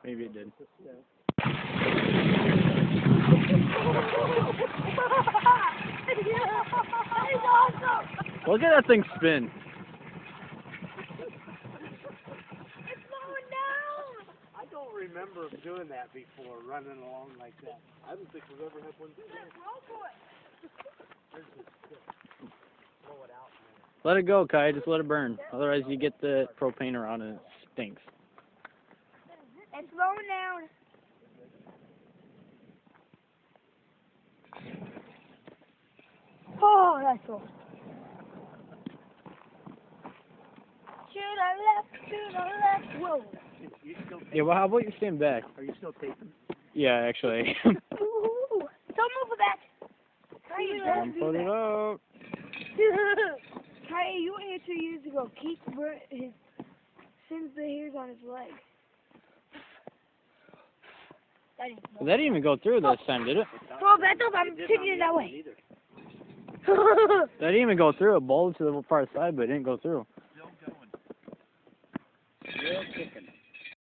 Maybe it did. Look at that thing spin. I don't remember doing that before, running along like that. I don't think we've ever had one do that. Blow it out, man. Let it go, Kai. Just let it burn. Otherwise, you get the propane around and it stinks. It's slowing down. Oh, that's cool. To the left, to the left. Whoa. You still taping? Yeah, well, how about you stand back? Are you still taping? Yeah, actually. Ooh. Don't move it back. Don't put it up. Kai, you went here 2 years ago. Keith sends the hairs on his leg. Well, that didn't even go through this time, did it? Well, that's all. I'm taking it that way. That didn't even go through. It bolted to the far side, but it didn't go through. Still going. Still kicking.